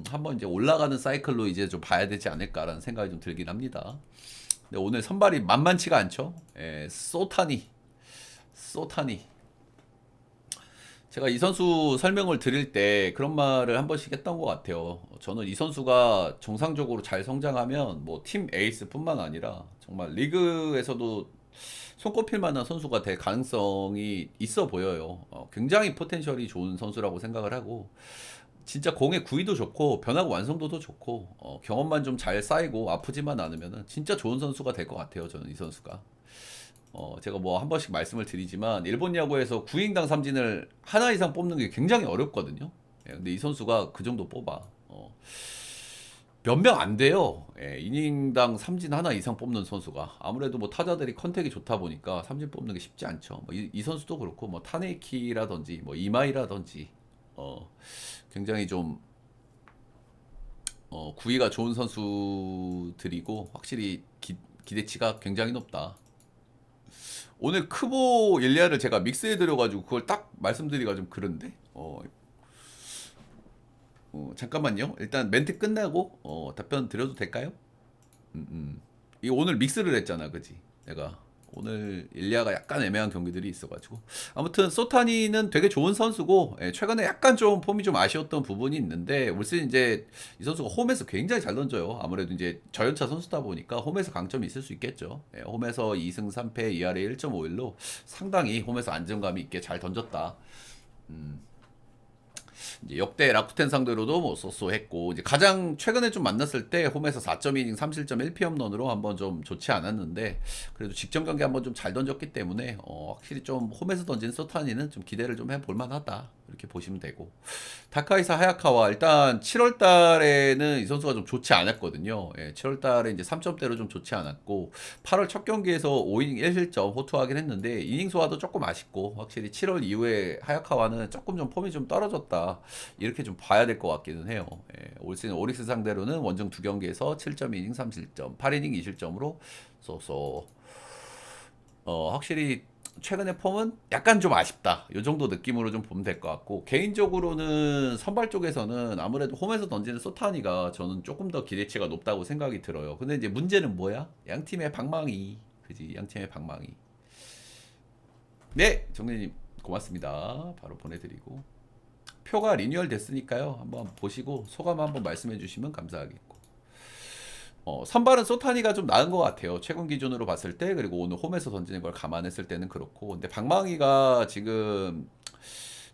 한번 이제 올라가는 사이클로 이제 좀 봐야 되지 않을까라는 생각이 좀 들긴 합니다. 근데 오늘 선발이 만만치가 않죠. 예, 소타니. 제가 이 선수 설명을 드릴 때 그런 말을 한 번씩 했던 것 같아요. 저는 이 선수가 정상적으로 잘 성장하면 뭐 팀 에이스뿐만 아니라 정말 리그에서도 손꼽힐 만한 선수가 될 가능성이 있어 보여요. 굉장히 포텐셜이 좋은 선수라고 생각을 하고 진짜 공의 구위도 좋고 변화구 완성도도 좋고 경험만 좀 잘 쌓이고 아프지만 않으면 진짜 좋은 선수가 될 것 같아요. 저는 이 선수가. 제가 뭐 한 번씩 말씀을 드리지만 일본 야구에서 9인당 삼진을 하나 이상 뽑는 게 굉장히 어렵거든요. 예, 근데 이 선수가 그 정도 뽑아. 몇 명 안 돼요. 예, 이닝당 삼진 하나 이상 뽑는 선수가. 아무래도 뭐 타자들이 컨택이 좋다 보니까 삼진 뽑는 게 쉽지 않죠. 뭐 이 선수도 그렇고 뭐 타네이키라든지 뭐 이마이라든지 굉장히 좀 구위가 좋은 선수들이고 확실히 기대치가 굉장히 높다. 오늘 크보 일리아를 제가 믹스해드려가지고 그걸 딱 말씀드리기가 좀 그런데 잠깐만요. 일단 멘트 끝나고 답변 드려도 될까요? 이 오늘 믹스를 했잖아, 그지? 내가 오늘 일리아가 약간 애매한 경기들이 있어가지고 아무튼 소타니는 되게 좋은 선수고 최근에 약간 좀 폼이 좀 아쉬웠던 부분이 있는데 올 시즌 이제 이 선수가 홈에서 굉장히 잘 던져요. 아무래도 이제 저연차 선수다 보니까 홈에서 강점이 있을 수 있겠죠. 홈에서 2승 3패 ERA 1.51로 상당히 홈에서 안정감이 있게 잘 던졌다. 이제 역대 라쿠텐 상대로도 뭐 쏘쏘했고 이제 가장 최근에 좀 만났을 때 홈에서 4.2이닝 3실점 1피홈런으로 한번 좀 좋지 않았는데 그래도 직전 경기 한번 좀 잘 던졌기 때문에 확실히 좀 홈에서 던지는 소타니는 좀 기대를 좀 해볼 만하다 이렇게 보시면 되고 타카이사 하야카와 일단 7월 달에는 이 선수가 좀 좋지 않았거든요. 7월 달에 이제 3점대로 좀 좋지 않았고 8월 첫 경기에서 5이닝 1실점 호투하긴 했는데 이닝 소화도 조금 아쉽고 확실히 7월 이후에 하야카와는 조금 좀 폼이 좀 떨어졌다. 이렇게 좀 봐야 될 것 같기는 해요. 올 시즌 오릭스 상대로는 원정 두 경기에서 7.2이닝 3실점, 8이닝 2실점으로 쏘쏘. 확실히 최근의 폼은 약간 좀 아쉽다. 이 정도 느낌으로 좀 보면 될 것 같고 개인적으로는 선발 쪽에서는 아무래도 홈에서 던지는 소타니가 저는 조금 더 기대치가 높다고 생각이 들어요. 근데 이제 문제는 뭐야? 양 팀의 방망이, 그지? 양 팀의 방망이. 네, 정리님 고맙습니다. 바로 보내드리고. 표가 리뉴얼 됐으니까요. 한번 보시고 소감 한번 말씀해 주시면 감사하겠고. 선발은 소타니가 좀 나은 것 같아요. 최근 기준으로 봤을 때 그리고 오늘 홈에서 던지는 걸 감안했을 때는 그렇고 근데 방망이가 지금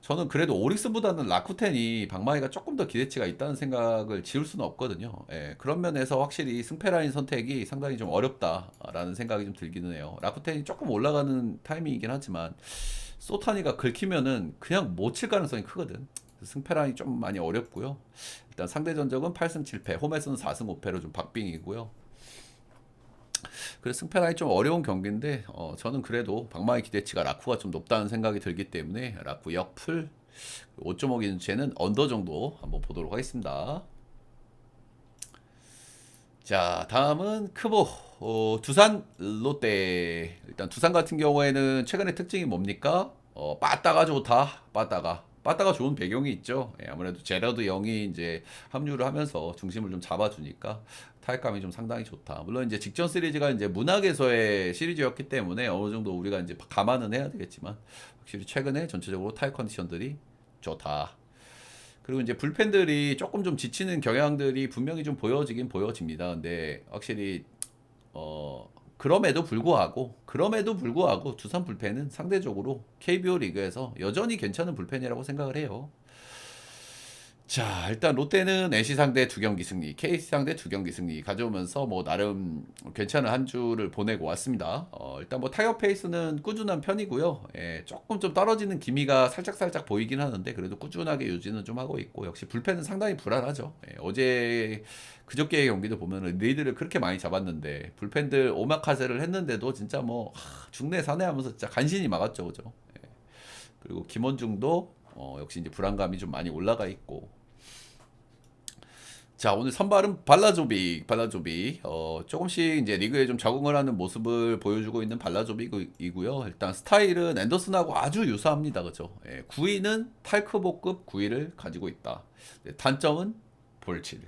저는 그래도 오릭스보다는 라쿠텐이 방망이가 조금 더 기대치가 있다는 생각을 지울 수는 없거든요. 예, 그런 면에서 확실히 승패 라인 선택이 상당히 좀 어렵다라는 생각이 좀 들기는 해요. 라쿠텐이 조금 올라가는 타이밍이긴 하지만 소타니가 긁히면은 그냥 못 칠 가능성이 크거든. 승패 라인이 좀 많이 어렵고요. 일단 상대 전적은 8승 7패, 홈에서는 4승 5패로 좀 박빙이고요. 그래서 승패 라인이 좀 어려운 경기인데 저는 그래도 방망이 기대치가 라쿠가 좀 높다는 생각이 들기 때문에 라쿠 역풀 5.5 기준치에는 언더 정도 한번 보도록 하겠습니다. 자, 다음은 크보. 두산 롯데. 일단 두산 같은 경우에는 최근에 특징이 뭡니까? 빠따가 좋다. 빠따가 좋은 배경이 있죠. 예, 아무래도 제러드 영이 이제 합류를 하면서 중심을 좀 잡아주니까 타격감이 좀 상당히 좋다. 물론 이제 직전 시리즈가 이제 문학에서의 시리즈였기 때문에 어느 정도 우리가 이제 감안은 해야 되겠지만 확실히 최근에 전체적으로 타격 컨디션들이 좋다. 그리고 이제 불펜들이 조금 좀 지치는 경향들이 분명히 좀 보여지긴 보여집니다. 근데 확실히 그럼에도 불구하고 두산 불펜은 상대적으로 KBO 리그에서 여전히 괜찮은 불펜이라고 생각을 해요. 자, 일단 롯데는 NC 상대 두 경기 승리, KC 상대 두 경기 승리 가져오면서 뭐 나름 괜찮은 한 주를 보내고 왔습니다. 일단 뭐 타격 페이스는 꾸준한 편이고요. 예, 조금 좀 떨어지는 기미가 살짝 보이긴 하는데 그래도 꾸준하게 유지는 좀 하고 있고 역시 불펜은 상당히 불안하죠. 예, 어제 그저께의 경기도 보면은 리드를 그렇게 많이 잡았는데 불펜들 오마카세를 했는데도 진짜 뭐 중내 사내하면서 진짜 간신히 막았죠, 그죠? 예, 그리고 김원중도 역시 이제 불안감이 좀 많이 올라가 있고. 자, 오늘 선발은 발라조빅. 조금씩 이제 리그에 좀 적응을 하는 모습을 보여주고 있는 발라조빅이고요. 일단 스타일은 앤더슨하고 아주 유사합니다. 그죠? 예, 9위는 탈크보급 9위를 가지고 있다. 네, 단점은 볼칠.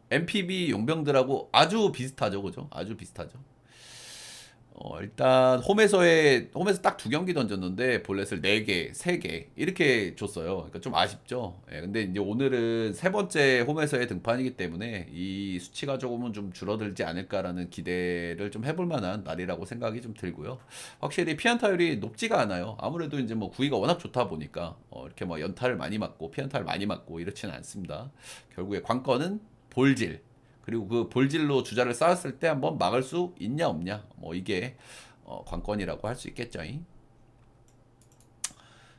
MPB 용병들하고 아주 비슷하죠. 그죠? 아주 비슷하죠. 일단 홈에서 딱 두 경기 던졌는데 볼넷을 4개, 3개 이렇게 줬어요. 그러니까 좀 아쉽죠. 예, 근데 이제 오늘은 세 번째 홈에서의 등판이기 때문에 이 수치가 조금은 좀 줄어들지 않을까라는 기대를 좀 해볼 만한 날이라고 생각이 좀 들고요. 확실히 피안타율이 높지가 않아요. 아무래도 이제 뭐 구위가 워낙 좋다 보니까 이렇게 뭐 연타를 많이 맞고 피안타를 많이 맞고 이렇지는 않습니다. 결국에 관건은 볼질. 그리고 그 볼질로 주자를 쌓았을 때 한번 막을 수 있냐 없냐 뭐 이게 관건이라고 할 수 있겠죠.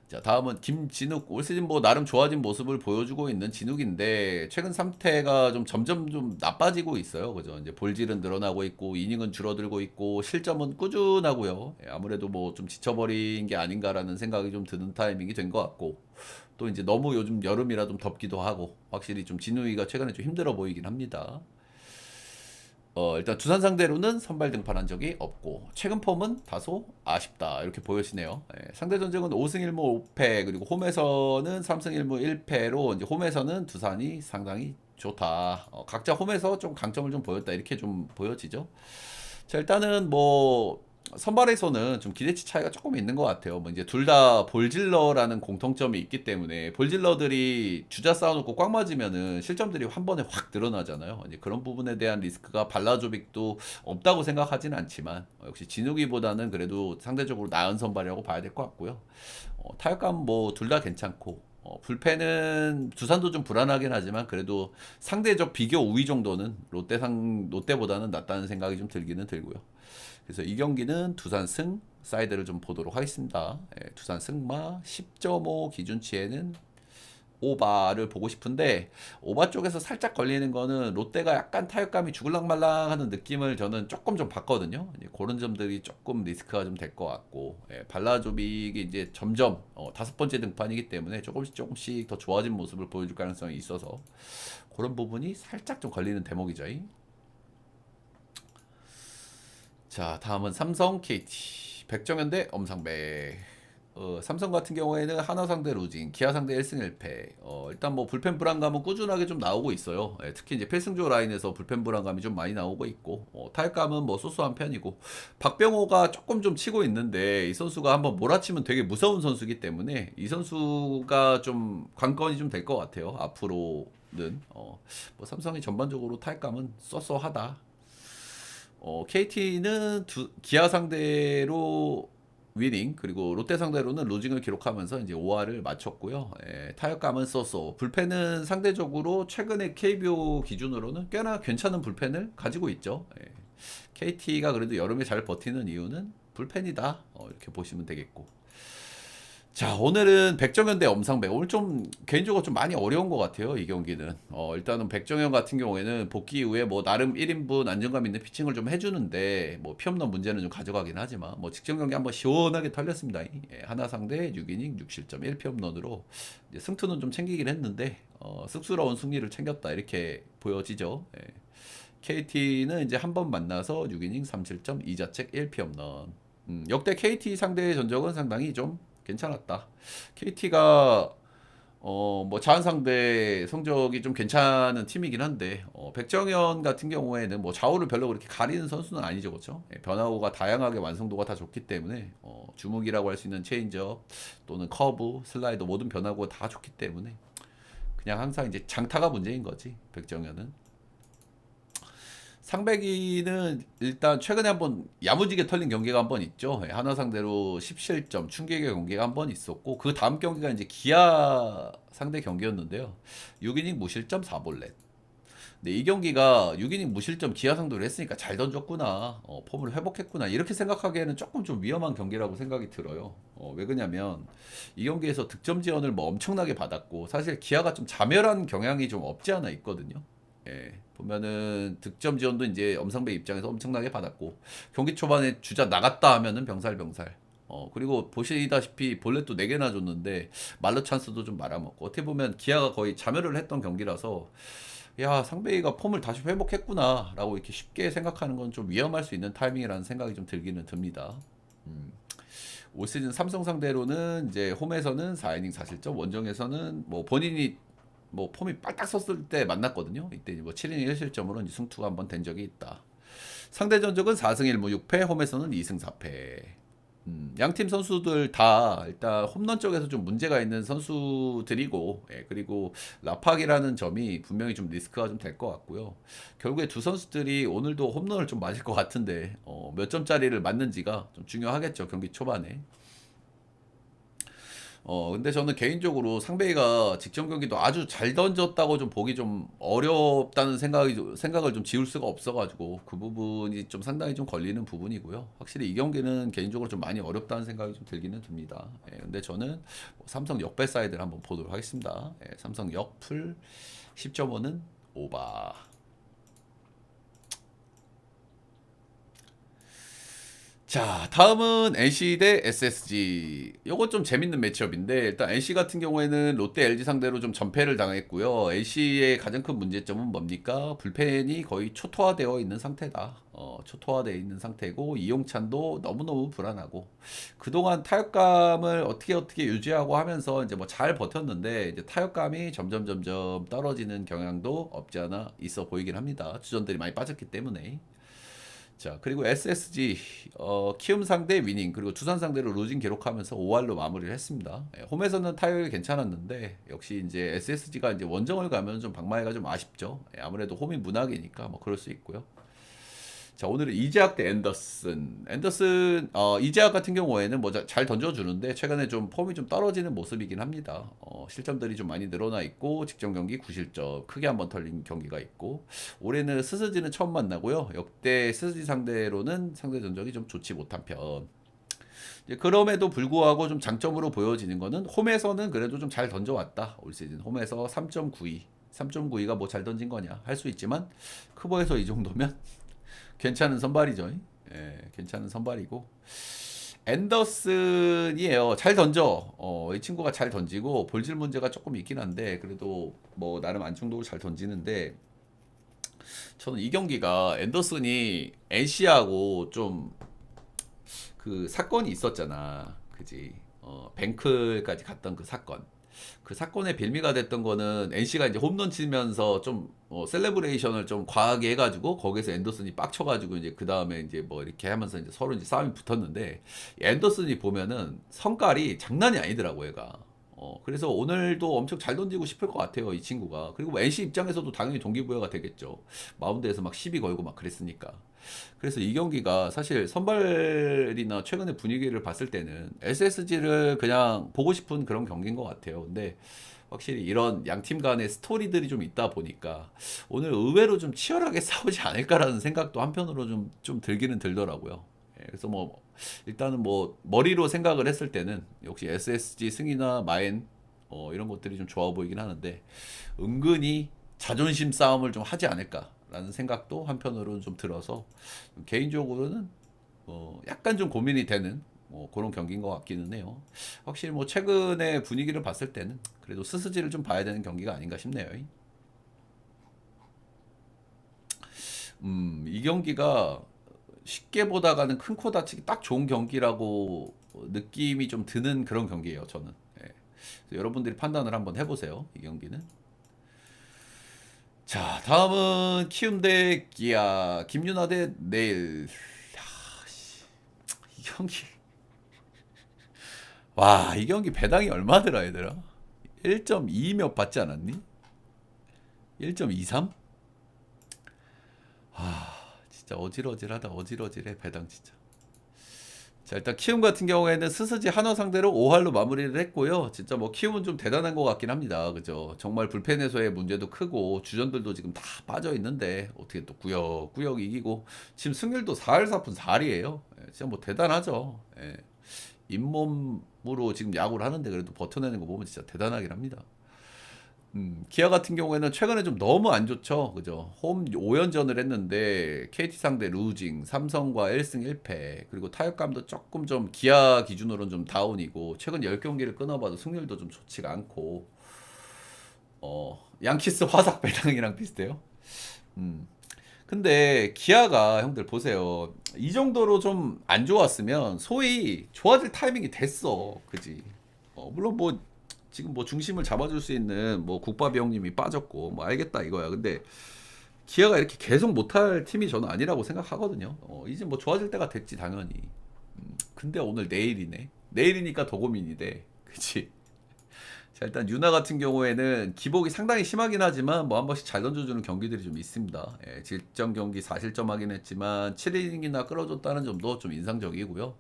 자, 다음은 김진욱. 올 시즌 뭐 나름 좋아진 모습을 보여주고 있는 진욱인데 최근 상태가 좀 점점 좀 나빠지고 있어요. 그죠? 이제 볼질은 늘어나고 있고 이닝은 줄어들고 있고 실점은 꾸준하고요. 예, 아무래도 뭐 좀 지쳐버린 게 아닌가라는 생각이 좀 드는 타이밍이 된 것 같고 또 이제 너무 요즘 여름이라 좀 덥기도 하고 확실히 좀 진욱이가 최근에 좀 힘들어 보이긴 합니다. 일단 두산 상대로는 선발 등판한 적이 없고 최근 폼은 다소 아쉽다 이렇게 보여지네요. 예, 상대 전적은 5승 1무 5패 그리고 홈에서는 3승 1무 1패로 이제 홈에서는 두산이 상당히 좋다. 각자 홈에서 좀 강점을 좀 보였다 이렇게 좀 보여지죠. 자, 일단은 뭐 선발에서는 좀 기대치 차이가 조금 있는 것 같아요. 뭐 이제 둘 다 볼질러라는 공통점이 있기 때문에 볼질러들이 주자 쌓아놓고 꽉 맞으면은 실점들이 한 번에 확 늘어나잖아요. 이제 그런 부분에 대한 리스크가 발라조빅도 없다고 생각하지는 않지만 역시 진욱이보다는 그래도 상대적으로 나은 선발이라고 봐야 될 것 같고요. 타격감 뭐 둘 다 괜찮고 불펜은 두산도 좀 불안하긴 하지만 그래도 상대적 비교 우위 정도는 롯데보다는 낫다는 생각이 좀 들기는 들고요. 그래서 이 경기는 두산 승 사이드를 좀 보도록 하겠습니다. 예, 두산 승마 10.5 기준치에는 오바를 보고 싶은데 오바 쪽에서 살짝 걸리는 거는 롯데가 약간 타격감이 죽을랑말랑 하는 느낌을 저는 조금 좀 봤거든요. 이제 그런 점들이 조금 리스크가 좀 될 것 같고 예, 발라조빅이 이제 점점 5번째 등판이기 때문에 조금씩 더 좋아진 모습을 보여줄 가능성이 있어서 그런 부분이 살짝 좀 걸리는 대목이죠. 자, 다음은 삼성 KT 백정현 대 엄상백. 삼성 같은 경우에는 하나 상대 루징, 기아 상대 1승 1패. 일단 뭐 불펜 불안감은 꾸준하게 좀 나오고 있어요. 예, 특히 이제 필승조 라인에서 불펜 불안감이 좀 많이 나오고 있고, 타격감은 뭐 소소한 편이고, 박병호가 조금 좀 치고 있는데 이 선수가 한번 몰아치면 되게 무서운 선수이기 때문에 이 선수가 좀 관건이 좀 될 것 같아요. 앞으로는 뭐 삼성이 전반적으로 타격감은 쏘쏘하다. KT는 기아 상대로 위닝, 그리고 롯데 상대로는 루징을 기록하면서 이제 5할을 마쳤고요. 타격감은 쏘쏘. 불펜은 상대적으로 최근에 KBO 기준으로는 꽤나 괜찮은 불펜을 가지고 있죠. KT가 그래도 여름에 잘 버티는 이유는 불펜이다. 이렇게 보시면 되겠고. 자, 오늘은 백정현 대 엄상백. 오늘 좀 개인적으로 좀 많이 어려운 것 같아요, 이 경기는. 일단은 백정현 같은 경우에는 복귀 이후에 뭐 나름 1인분 안정감 있는 피칭을 좀 해주는데 뭐 피 없는 문제는 좀 가져가긴 하지만 뭐 직전 경기 한번 시원하게 털렸습니다. 하나 상대 6이닝 6실점 1피 홈런으로 이제 승투는 좀 챙기긴 했는데 쑥스러운 승리를 챙겼다 이렇게 보여지죠. KT는 이제 한 번 만나서 6이닝 3실점 2자책 1피 홈런. 역대 KT 상대의 전적은 상당히 좀 괜찮았다. KT가 뭐 자한 상대 성적이 좀 괜찮은 팀이긴 한데 백정현 같은 경우에는 뭐 좌우를 별로 그렇게 가리는 선수는 아니죠, 그렇죠? 변화구가 다양하게 완성도가 다 좋기 때문에 주먹이라고 할 수 있는 체인지업 또는 커브, 슬라이더 모든 변화구가 다 좋기 때문에 그냥 항상 이제 장타가 문제인 거지, 백정현은. 상백이는 일단 최근에 한번 야무지게 털린 경기가 한번 있죠. 하나 상대로 10실점 충격의 경기가 한번 있었고 그 다음 경기가 이제 기아 상대 경기였는데요. 6이닝 무실점 4볼넷. 근데 이 경기가 6이닝 무실점 기아 상대로 했으니까 잘 던졌구나. 폼을 회복했구나. 이렇게 생각하기에는 조금 좀 위험한 경기라고 생각이 들어요. 왜 그러냐면 이 경기에서 득점 지원을 뭐 엄청나게 받았고 사실 기아가 좀 자멸한 경향이 좀 없지 않아 있거든요. 보면은 득점 지원도 이제 엄상배 입장에서 엄청나게 받았고 경기 초반에 주자 나갔다 하면은 병살. 그리고 보시다시피 볼넷도 4개나 줬는데 말로 찬스도 좀 말아먹고 어떻게 보면 기아가 거의 자멸을 했던 경기라서 야 상배이가 폼을 다시 회복했구나 라고 이렇게 쉽게 생각하는 건 좀 위험할 수 있는 타이밍이라는 생각이 좀 들기는 듭니다. 올 시즌 삼성 상대로는 이제 홈에서는 4이닝 4실점 원정에서는 뭐 본인이 뭐 폼이 빨딱 섰을 때 만났거든요. 이때 뭐 7이닝 1실점으로 승투가 한번 된 적이 있다. 상대 전적은 4승 1무 6패, 홈에서는 2승 4패. 양팀 선수들 다 일단 홈런 쪽에서 좀 문제가 있는 선수들이고, 그리고 라팍이라는 점이 분명히 좀 리스크가 좀 될 것 같고요. 결국에 두 선수들이 오늘도 홈런을 좀 맞을 것 같은데 몇 점짜리를 맞는지가 좀 중요하겠죠, 경기 초반에. 근데 저는 개인적으로 상배이가 직전 경기도 아주 잘 던졌다고 좀 보기 좀 어렵다는 생각을 좀 지울 수가 없어가지고 그 부분이 좀 상당히 좀 걸리는 부분이고요. 확실히 이 경기는 개인적으로 좀 많이 어렵다는 생각이 좀 들기는 듭니다. 근데 저는 뭐 삼성 역배 사이드를 한번 보도록 하겠습니다. 삼성 역풀 10.5는 오바. 자, 다음은 NC 대 SSG. 요거 좀 재밌는 매치업인데 일단 NC 같은 경우에는 롯데 LG 상대로 좀 전패를 당했고요. NC의 가장 큰 문제점은 뭡니까? 불펜이 거의 초토화되어 있는 상태다. 초토화되어 있는 상태고 이용찬도 너무너무 불안하고 그동안 타격감을 어떻게 유지하고 하면서 이제 뭐 잘 버텼는데 이제 타격감이 점점 떨어지는 경향도 없지 않아 있어 보이긴 합니다. 주전들이 많이 빠졌기 때문에. 자, 그리고 SSG 키움 상대 위닝 그리고 두산 상대로 루징 기록하면서 5할로 마무리를 했습니다. 홈에서는 타격이 괜찮았는데 역시 이제 SSG가 이제 원정을 가면 좀 박마이가 좀 아쉽죠. 아무래도 홈이 문학이니까 뭐 그럴 수 있고요. 자, 오늘은 이재학 대 앤더슨. 이재학 같은 경우에는 뭐 잘 던져주는데 최근에 좀 폼이 좀 떨어지는 모습이긴 합니다. 실점들이 좀 많이 늘어나 있고 직전 경기 9실점 크게 한번 털린 경기가 있고 올해는 스스지는 처음 만나고요. 역대 스스지 상대로는 상대 전적이 좀 좋지 못한 편. 그럼에도 불구하고 좀 장점으로 보여지는 거는 홈에서는 그래도 좀 잘 던져왔다. 올 시즌 홈에서 3.92. 3.92가 뭐 잘 던진 거냐 할 수 있지만 크보에서 이 정도면 괜찮은 선발이죠. 괜찮은 선발이고 앤더슨이에요. 잘 던져. 이 친구가 잘 던지고 볼질 문제가 조금 있긴 한데 그래도 뭐 나름 안중독을 잘 던지는데 저는 이 경기가 앤더슨이 NC하고 좀 그 사건이 있었잖아. 그지? 뱅클까지 갔던 그 사건. 그 사건의 빌미가 됐던 거는 NC가 이제 홈런 치면서 좀 셀레브레이션을 좀 과하게 해가지고 거기서 앤더슨이 빡쳐가지고 이제 그 다음에 이제 뭐 이렇게 하면서 이제 서로 이제 싸움이 붙었는데 앤더슨이 보면은 성깔이 장난이 아니더라고 얘가. 그래서 오늘도 엄청 잘 던지고 싶을 것 같아요, 이 친구가. 그리고 뭐 NC 입장에서도 당연히 동기부여가 되겠죠. 마운드에서 막 시비 걸고 막 그랬으니까. 그래서 이 경기가 사실 선발이나 최근의 분위기를 봤을 때는 SSG를 그냥 보고 싶은 그런 경기인 것 같아요. 근데 확실히 이런 양 팀 간의 스토리들이 좀 있다 보니까 오늘 의외로 좀 치열하게 싸우지 않을까라는 생각도 한편으로 좀 들기는 들더라고요. 예, 그래서 뭐 일단은 뭐 머리로 생각을 했을 때는 역시 SSG 승이나 마엔 이런 것들이 좀 좋아 보이긴 하는데 은근히 자존심 싸움을 좀 하지 않을까라는 생각도 한편으로는 좀 들어서 개인적으로는 약간 좀 고민이 되는 그런 경기인 것 같기는 해요. 확실히 뭐 최근의 분위기를 봤을 때는 그래도 스스지를 좀 봐야 되는 경기가 아닌가 싶네요. 이 경기가 쉽게 보다가는 큰 코 다치기 딱 좋은 경기라고 느낌이 좀 드는 그런 경기예요, 저는. 예. 그래서 여러분들이 판단을 한번 해보세요, 이 경기는. 자, 다음은 키움 대 기아, 김윤아 대 내일. 이 경기, 와, 이 경기 배당이 얼마더라, 얘들아? 1.2 몇 받지 않았니? 1.23? 진짜 어질어질하다, 어질어질해, 배당 진짜. 자, 일단 키움 같은 경우에는 스스지 한화 상대로 5할로 마무리를 했고요. 진짜 뭐 키움은 좀 대단한 것 같긴 합니다. 그죠? 정말 불펜에서의 문제도 크고 주전들도 지금 다 빠져 있는데 어떻게 또 구역구역 이기고 지금 승률도 4할 4푼 4할이에요. 진짜 뭐 대단하죠. 예. 잇몸으로 지금 야구를 하는데 그래도 버텨내는 거 보면 진짜 대단하긴 합니다. 기아 같은 경우에는 최근에 좀 너무 안 좋죠. 그죠? 홈 5연전을 했는데 KT 상대 루징, 삼성과 1승 1패, 그리고 타격감도 조금 좀 기아 기준으로는 좀 다운이고 최근 10경기를 끊어봐도 승률도 좀 좋지가 않고 양키스 화삭 배당이랑 비슷해요. 음. 근데 기아가 형들 보세요. 이 정도로 좀 안 좋았으면 소위 좋아질 타이밍이 됐어. 그지? 물론 뭐 지금 뭐 중심을 잡아줄 수 있는 뭐 국밥이 형님이 빠졌고 뭐 알겠다 이거야. 근데 기아가 이렇게 계속 못할 팀이 저는 아니라고 생각하거든요. 이제 뭐 좋아질 때가 됐지 당연히. 근데 오늘 내일이네. 내일이니까 더 고민이 돼. 그치? 자, 일단 유나 같은 경우에는 기복이 상당히 심하긴 하지만 뭐 한 번씩 잘 던져주는 경기들이 좀 있습니다. 예, 질전 경기 4실점하긴 했지만 7이닝이나 끌어줬다는 점도 좀 인상적이고요.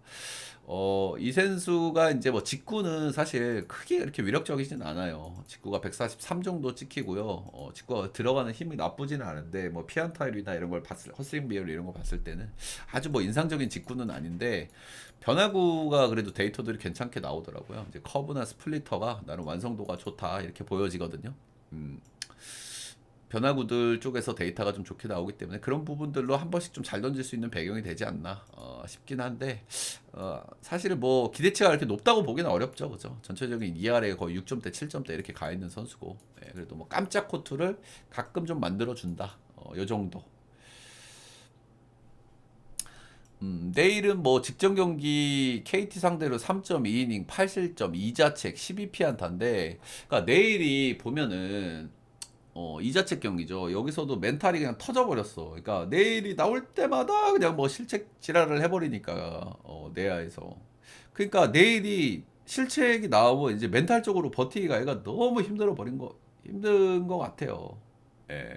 이센수가 이제 뭐 직구는 사실 크게 이렇게 위력적이진 않아요. 직구가 143 정도 찍히고요. 직구가 들어가는 힘이 나쁘지는 않은데 뭐 피안타율이나 이런 걸 봤을 허스윙 비율 이런 거 봤을 때는 아주 뭐 인상적인 직구는 아닌데 변화구가 그래도 데이터들이 괜찮게 나오더라고요. 이제 커브나 스플리터가 나는 완성도가 좋다 이렇게 보여지거든요. 음, 변화구들 쪽에서 데이터가 좀 좋게 나오기 때문에 그런 부분들로 한 번씩 좀 잘 던질 수 있는 배경이 되지 않나 싶긴 한데 사실 뭐 기대치가 이렇게 높다고 보기는 어렵죠, 그죠? 전체적인 ERA 거의 6점대, 7점대 이렇게 가 있는 선수고 그래도 뭐 깜짝 코트를 가끔 좀 만들어 준다, 요 정도. 내일은 뭐 직전 경기 KT 상대로 3.2이닝 8실점 2자책 12피안타인데 그러니까 내일이 보면은 이자책 경기죠. 여기서도 멘탈이 그냥 터져버렸어. 그러니까 내일이 나올 때마다 그냥 뭐 실책 지랄을 해버리니까 내야에서. 그러니까 내일이 실책이 나오면 이제 멘탈적으로 버티기가 얘가 너무 힘든 거 같아요. 예.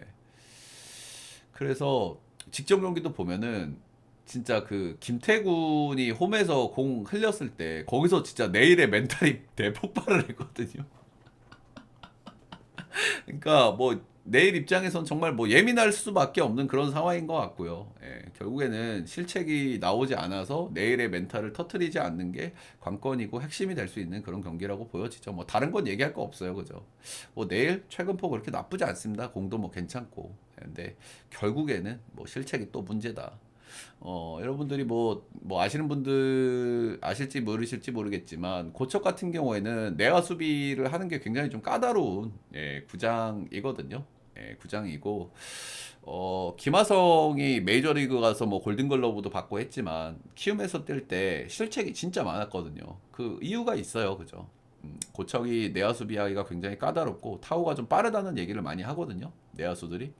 그래서 직전 경기도 보면은 진짜 그 김태군이 홈에서 공 흘렸을 때 거기서 진짜 내일의 멘탈이 대폭발을 했거든요. 그러니까 뭐 내일 입장에선 정말 뭐 예민할 수밖에 없는 그런 상황인 것 같고요. 예, 결국에는 실책이 나오지 않아서 내일의 멘탈을 터트리지 않는 게 관건이고 핵심이 될 수 있는 그런 경기라고 보여지죠. 뭐 다른 건 얘기할 거 없어요, 그죠? 뭐 내일 최근포 그렇게 나쁘지 않습니다. 공도 뭐 괜찮고. 예, 근데 결국에는 뭐 실책이 또 문제다. 여러분들이 뭐 아시는 분들 아실지 모르실지 모르겠지만 고척 같은 경우에는 내야 수비를 하는 게 굉장히 좀 까다로운 구장이거든요. 구장이고 김하성이 메이저리그 가서 뭐 골든글러브도 받고 했지만 키움에서 뛸 때 실책이 진짜 많았거든요. 그 이유가 있어요, 그죠? 고척이 내야 수비하기가 굉장히 까다롭고 타구가 좀 빠르다는 얘기를 많이 하거든요. 내야수들이.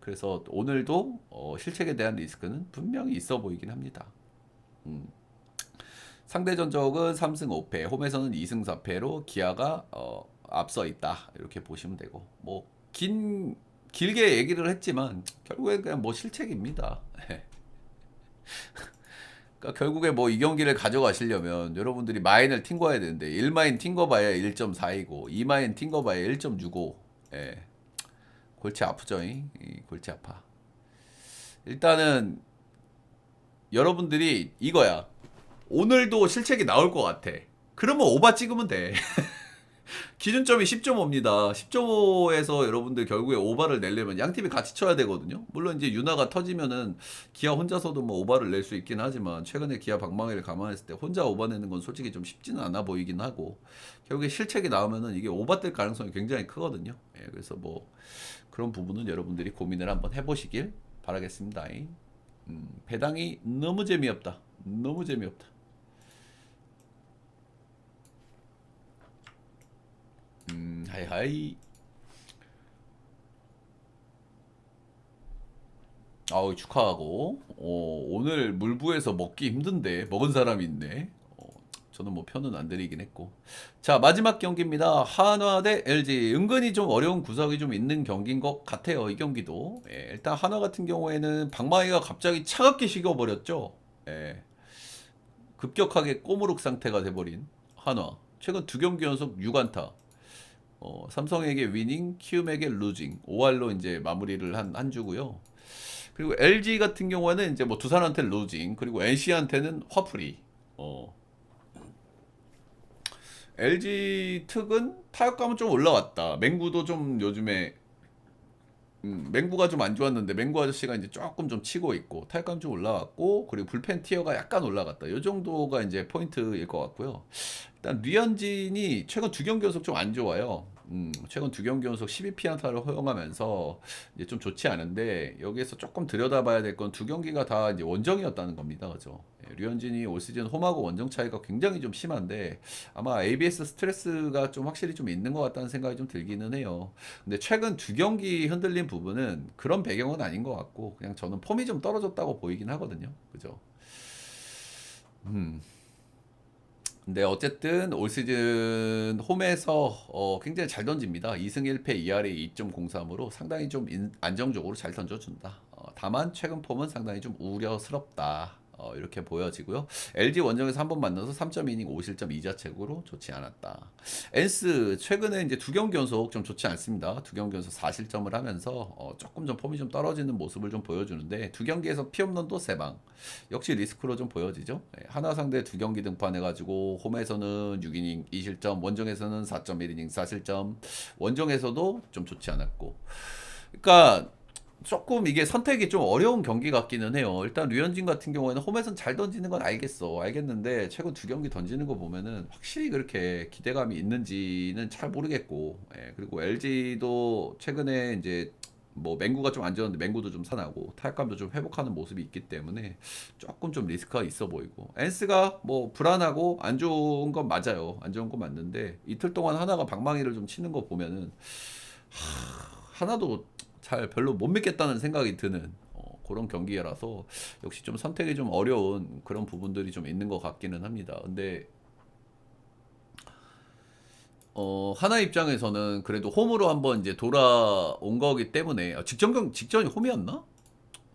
그래서 오늘도 실책에 대한 리스크는 분명히 있어 보이긴 합니다. 음. 상대 전적은 3승 5패, 홈에서는 2승 4패로 기아가 앞서 있다. 이렇게 보시면 되고 뭐 길게 얘기를 했지만 결국엔 그냥 뭐 실책입니다. 그러니까 결국에 뭐 이 경기를 가져가시려면 여러분들이 마인을 튕겨야 되는데 1마인 튕겨봐야 1.4이고 2마인 튕겨봐야 1.65. 예. 골치 아프죠. 이 골치 아파. 일단은 여러분들이 이거야. 오늘도 실책이 나올 것 같아. 그러면 오바 찍으면 돼. 기준점이 10.5입니다. 10.5에서 여러분들 결국에 오바를 내려면 양팀이 같이 쳐야 되거든요. 물론 이제 유나가 터지면은 기아 혼자서도 뭐 오바를 낼 수 있긴 하지만 최근에 기아 방망이를 감안했을 때 혼자 오바 내는 건 솔직히 좀 쉽지는 않아 보이긴 하고 결국에 실책이 나오면은 이게 오바 될 가능성이 굉장히 크거든요. 예, 그래서 뭐 그런 부분은 여러분들이 고민을 한번 해보시길 바라겠습니다. 배당이 너무 재미없다. 너무 재미없다. 하이하이. 아우 축하하고 오늘 물부에서 먹기 힘든데 먹은 사람이 있네. 저는 뭐 편은 안 드리긴 했고 자 마지막 경기입니다. 한화 대 LG 은근히 좀 어려운 구석이 좀 있는 경기인 것 같아요. 이 경기도 예, 일단 한화 같은 경우에는 방망이가 갑자기 차갑게 식어버렸죠. 예, 급격하게 꼬무룩 상태가 돼버린 한화 최근 두 경기 연속 6안타 삼성에게 위닝, 키움에게 루징, 5할로 이제 마무리를 한 주고요. 그리고 LG 같은 경우에는 이제 뭐 두산한테 루징, 그리고 NC한테는 화풀이. LG 특은 타격감은 좀 올라왔다. 맹구도 좀 요즘에 맹구가 좀 안 좋았는데 맹구 아저씨가 이제 조금 좀 치고 있고 타격감 좀 올라왔고 그리고 불펜 티어가 약간 올라갔다. 이 정도가 이제 포인트일 것 같고요. 일단 류현진이 최근 두 경기 연속 좀 안 좋아요. 최근 두 경기 연속 12피안타를 허용하면서 이제 좀 좋지 않은데 여기에서 조금 들여다봐야 될 건 두 경기가 다 이제 원정이었다는 겁니다. 그죠? 예, 류현진이 올 시즌 홈하고 원정 차이가 굉장히 좀 심한데 아마 ABS 스트레스가 좀 확실히 좀 있는 것 같다는 생각이 좀 들기는 해요. 근데 최근 두 경기 흔들린 부분은 그런 배경은 아닌 것 같고 그냥 저는 폼이 좀 떨어졌다고 보이긴 하거든요. 그죠? 근데 어쨌든 올 시즌 홈에서 굉장히 잘 던집니다. 2승 1패 2할에 2.03으로 상당히 좀 안정적으로 잘 던져준다. 다만 최근 폼은 상당히 좀 우려스럽다. 이렇게 보여지고요. LG 원정에서 한 번 만나서 3.2이닝 5실점 2자책으로 좋지 않았다. 엔스 최근에 이제 두 경기 연속 좀 좋지 않습니다. 두 경기 연속 4실점을 하면서 조금 좀 폼이 좀 떨어지는 모습을 좀 보여주는데 두 경기에서 피홈런도 3방. 역시 리스크로 좀 보여지죠. 네, 하나 상대 두 경기 등판해가지고 홈에서는 6이닝 2실점, 원정에서는 4.1이닝 4실점, 원정에서도 좀 좋지 않았고. 그러니까 조금 이게 선택이 좀 어려운 경기 같기는 해요. 일단 류현진 같은 경우에는 홈에선 잘 던지는 건 알겠는데 최근 두 경기 던지는 거 보면은 확실히 그렇게 기대감이 있는지는 잘 모르겠고, 예, 그리고 LG도 최근에 이제 뭐 맹구가 좀 안 좋았는데 맹구도 좀 살아나고 타격감도 좀 회복하는 모습이 있기 때문에 조금 좀 리스크가 있어 보이고 엔스가 뭐 불안하고 안 좋은 건 맞아요. 안 좋은 건 맞는데 이틀 동안 하나가 방망이를 좀 치는 거 보면은 하나도 잘 별로 못 믿겠다는 생각이 드는 그런 경기라서 역시 좀 선택이 좀 어려운 그런 부분들이 좀 있는 것 같기는 합니다. 근데 하나 입장에서는 그래도 홈으로 한번 이제 돌아온 거기 때문에 직전이 홈이었나?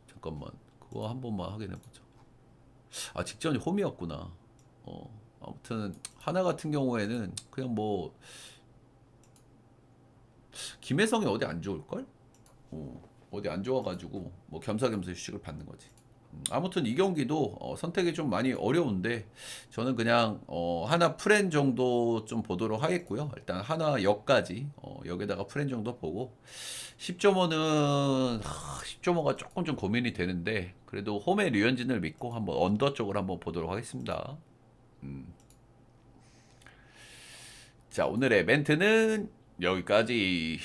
잠깐만 그거 한 번만 확인해 보자. 아 직전이 홈이었구나. 아무튼 하나 같은 경우에는 그냥 뭐 김혜성이 어디 안 좋을걸? 어디 안 좋아가지고 뭐 겸사겸사 휴식을 받는 거지. 아무튼 이 경기도 선택이 좀 많이 어려운데 저는 그냥 하나 프렌 정도 좀 보도록 하겠고요. 일단 하나 역까지 역에다가 프렌 정도 보고 10.5는 10.5가 조금 좀 고민이 되는데 그래도 홈의 류현진을 믿고 한번 언더 쪽으로 한번 보도록 하겠습니다. 자 오늘의 멘트는 여기까지.